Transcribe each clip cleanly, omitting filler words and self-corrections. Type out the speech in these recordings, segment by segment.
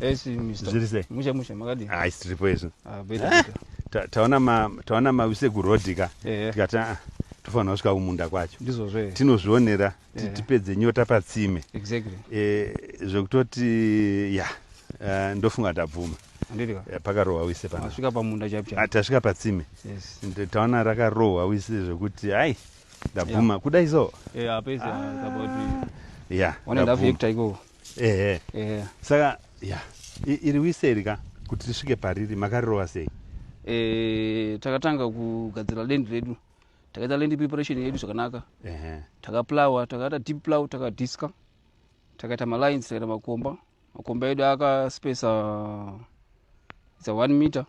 Esi Mr. Zvirise. Mushe makadi. Ah, siripo izvo. Beta. Taona mawise kurodhika. Tikata tofanira kusvika kumunda kwacho. Ndizvo. Tinozvionera tipedze nyota patsime. Exactly. Zvokutoti ndofunga tabvuma. Andidika. Pakarohwa wise pana. Tasvika pamunda chapcha. Tasvika patsime. Yes. Taona rakarohwa wise zvokuti ai ndabvuma kudai so. Apese about 1.5 hectare iko. Saka iri wise rika kuti tisvike pariri makarirohwa sei? Takatanga kugadzira land redu. Takaita land preparation yedu zvakanaka. Takaplowa, takaita deep plow, takadiska. Takaita malines, takaita makomba. Makomba edu akaspesa it's a 1 meter.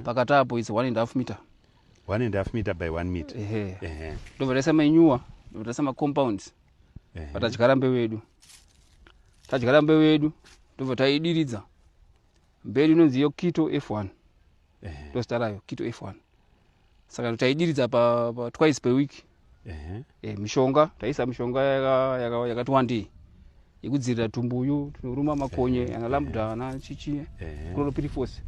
Pakatapo it's a 1.5 meter. 1.5 meter by 1 meter. Ndovaresa manyuwa, ndovaresa macompounds. Patadyara mbeu yedu. Tadyara mbeu yedu, ndobva taidiridza. Mbeu inonzi yo Keto F1. Ndositarayo Keto F1. Saka taidiridza pa twice per week. Mishonga, taisa mishonga yakati wandei. Yekudzirira tumbuyu, tinoruma makonye, ana lambda, ana chichi, chlorpyrifos.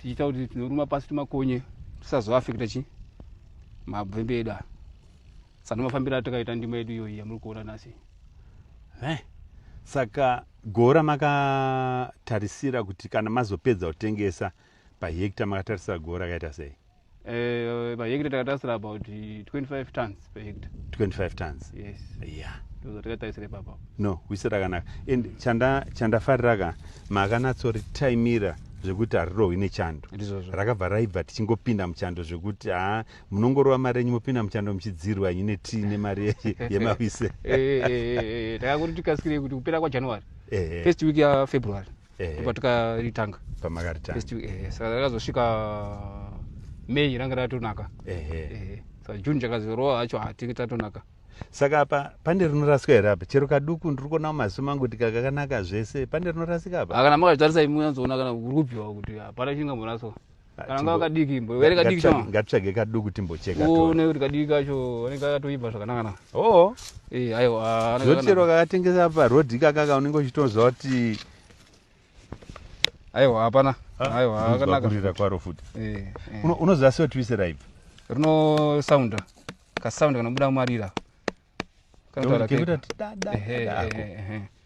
Tichita kuti tinoruma pasi tumakonye, tisazoafekta mabvembe edu. Saka mafambira takaita ndima yedu iyoyi yamuri kuona nasi. Saka gora makatarisira kuti kana mazopedza kutengesa pahekta makatarisira gora rakaita sei? Pahekta takatarisira about 25 tons per hectare. 25 tons? Yes. Yeah. No, wise rakanaka. And chandafarira makanatsoritaimira zvekuti harirohwi nechando. Rakabva raibva tichingopinda muchando zvekuti munongorova mari yenyu mopinda muchando muchidzirwa ine tii nemari yemawise. Takakuti tikasikire kuti kupera kwaJanuary. First week yaFebruary. Ndipo tikaritanga. Pamakaritanga. First week. Saka rakazosvika May ranga ratonaka. Saka June chakazorohwa hacho tatonaka. Saka apa pane rinorasika here apa? Chero kaduku ndiri kuona mumaziso mangu kuti kakanaka zvese pane rinorasika apa? Kana makazvitarisa imwe munozoona kana kurupiwa kuti hapana chingamboraswa. Kana ngava kadiki were kadiki chama. Ngatitsvage kaduku timbocheka. One kuti kadiki kacho anenge akatoibva zvakanaka. Aiwa. Zvotero kakatengesa parodhi kakaka unenge uchitoziva kuti aiwa hapana. Aiwa akanaka. Kurira kwaro futi. Unoziva sei kuti wise raibva? Rino sounda. Kasound kanobuda mumarira.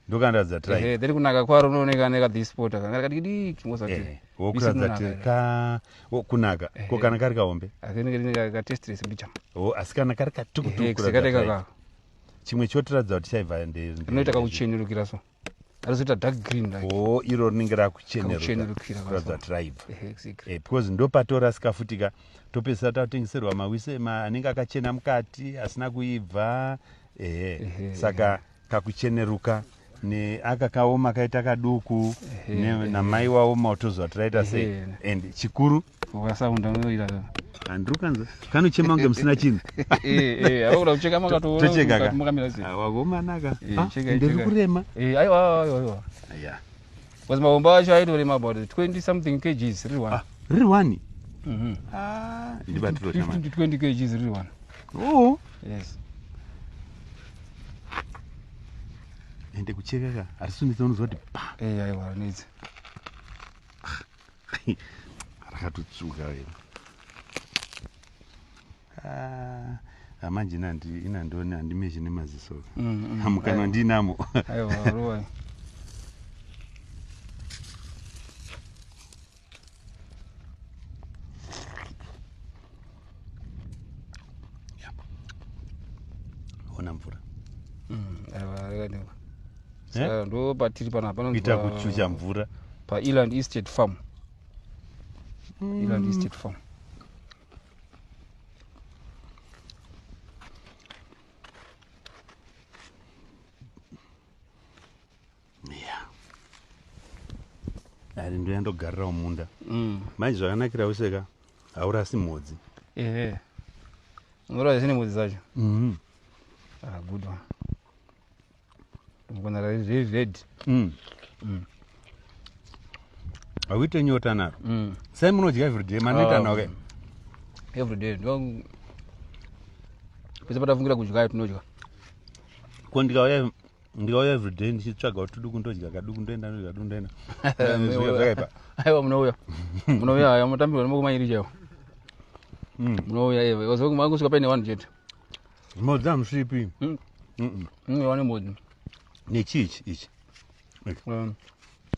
Ndokandaradza try. Then kunaka kwaro unooneka nekadhispota kana kadiki mozati. Wokuradza kunaka. Ko kana kari kaombe. Akeneke katestless mbicha. Asi kana kari katukutuku kuradza. Chimwe chotiradza kuti chaibva rinoita kakuchenerukira so. Arizoita dark green like. Iro rinenge rakuchenerukira kuradza tribe. Because ndopatorasika futika topesa tatengeserwa mawise anenge akachena mukati asina kuibva. Saka kakucheneruka aka kaoma kaita kaduku namai waoma utoziva tiraita sei. And chikuru wasaunda unoira handirukanza kanochema kunge musina chinhu. Auda kucheka makatoona tocheka mukamira sei. Wagomanaka. Ndiri kurema. Aiwa. Was maomba acho aitorema about 20 something kgs riri one. Riri one? Ndibatiro chama. 20 kgs riri one. Yes. Ende kucheka ka arisunitsa unoziva kuti aiwa nidzi. Rakatotsuka wewe. Manje inandoni handimeshi nemaziso. Hamukana ndinamo. Aiwa rowa. Ona mvura. Aiwa rekadeka. Saka ndo patiri panapa kuita kuchucha mvura pa Eland Estate Farm. Eland Estate Farm. Ari ndoyandogarira mumunda. Manje zvakanakira useka haurasi mhodzi. Unorasa sine mhodzi zacho. Good one. Mukona red. Awite nyota naro. Sai munodya everyday manoita nawo ke? Everyday. Pese patafungira kudya tinodya. Ko ndikauya ndikauya everyday ndichitsvaga kuti duku ndodya kaduku ndoenda ndodya kaduku ndoenda zvakaipa aiwa munouya haya mutambirwa nemokumairi chaiwo munouya iwe wazomangusvika paine vanhu chete modzi hamusvipi wane modzi nechiichi ichi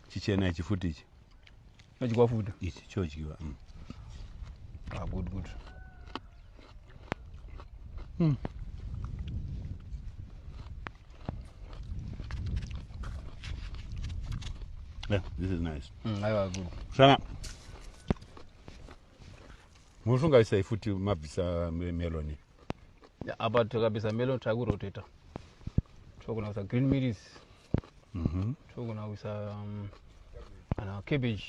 chichena ichi futi ichi chodyiwa futi ichi chodyiwa good Yeah, this is nice. Aiwa good. Saka musungaisai futi mabvisa meloni. Apa takabvisa melon takuroteta. Tokunakuisa green mills. Tokunakuisa cabbage.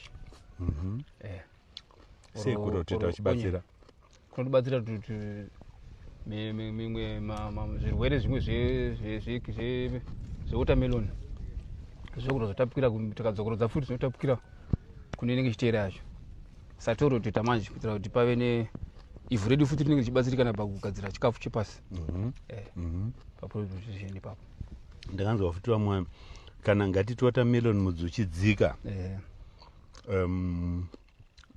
Sei kuroteta uchibatsira. Kunotibatsira kuti mimwe zvirwere zvimwe zvewatermelon zvokunozotapukira tikadzokorodza futi zvinotapukira kune inenge ichiteera yacho. Saka toroteta manje kuitira kuti pave neivhu redu futi rinenge richibatsirikana pakugadzira chikafu chepasi paproduction ipapo. Ndakanzwa futi vamwe kana ngatiti watermelon mudzi uchidzika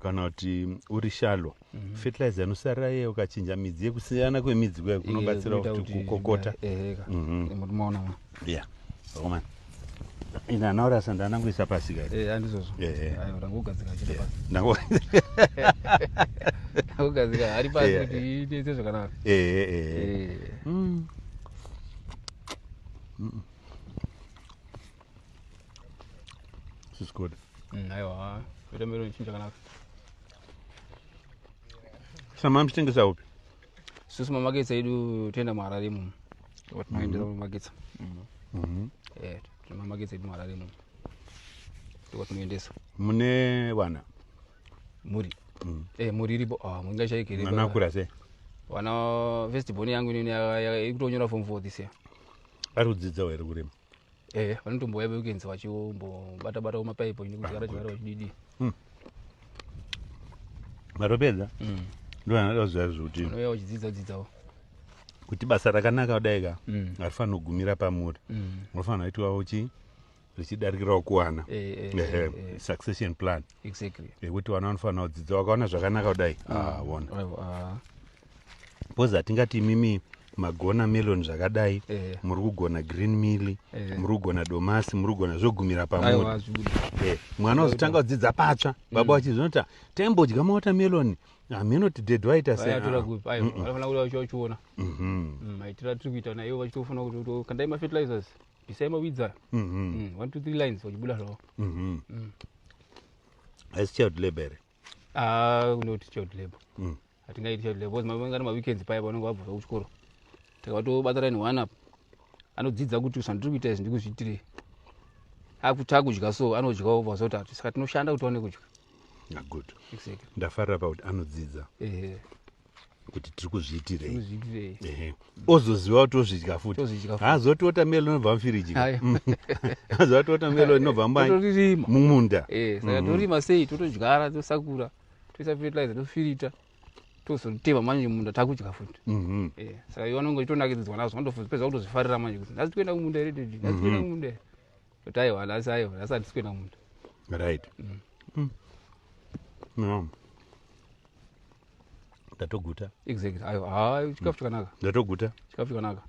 kana kuti uri shalo fertilizer inosarira iye ukachinja midzi yekusiyana kwemidzi kwayo kunobatsira kuti kukokota. Munoona yeah roma ina naura sanda nanguisa pasi kare andizozvo ayo ndangogadzika chete pasi ndangogadzika ari pasi kuti iite zvakanaka. This is good. Aiwa watermelon chinhu chakanaka. Sama mtengesa upi? Susu mamaketsa edu tenda muHarare imomo. Watinoendera mumaketsa. Mamaketsa edu muHarare imomo. Watinoendesa. Mune wana? Muri. Muri iripo. Munga chaikere. Manakura sei? Wana festival yangu inini ikutonyora form 4 this year. Ari kudzidza here kurema? Vanotombouya weekends vachimbobata kumapaipo nekudyara chivara vachididi. Matopedza? Ndo anoda kuziva zvokuti vanouya vachidzidza kuti basa rakanaka kudai ka harifanira kugumira pamuri. Unofanira kuitwawo richidarikirawo kuwana succession plan. Exactly. Yekuti vana vanofanira kudzidza vakaona zvakanaka kudai wona. Poza tingati imimi magona melon zvakadai muri kugona green mill muri kugona domasi muri kugona zvogumira pamuri. Mwana uzotanga kudzidza patsva baba vachizonota taimbodya mawatermelon haminoti dead white sevanofana kuti vachiona maitira tiri kuita naivo vachitofana kuti kandai mafertilizers bvisai mawidza 1 2 3 lines vachibuda zvavo. haisi child labor kunoti child labor hatingaiti child labor because mangani maweekends paya vanenge vabva kuchikoro takatobatana ne1 up anodzidza kuti zvandiri kuita izvi ndikuzviitirei akuti akudya so anodyawo vazoti saka tinoshanda kuti aone kudya. Good. Ndafarira pakuti anodzidza kuti tiri kuzviitirei ozoziva kuti ozvidya futi haazoti watermelon inobva mufiriji haazoti watermelon inobva mumunda. Saka torima sei totodyara tosakura toisa fertilizer tofirita tozotema manje munda takudya futi. Saka ivo vanonge chitonakidzidzwa nazvo vandopedza kutozvifarira manje kuti nhasi toenda kumunda here nhasi toenda kumunda here kuti aiwa nhasi hati tikuenda kumunda. Right. No. Ndatoguta. Exactly. Chikafu chakanaka. Ndatoguta. Chikafu chakanaka.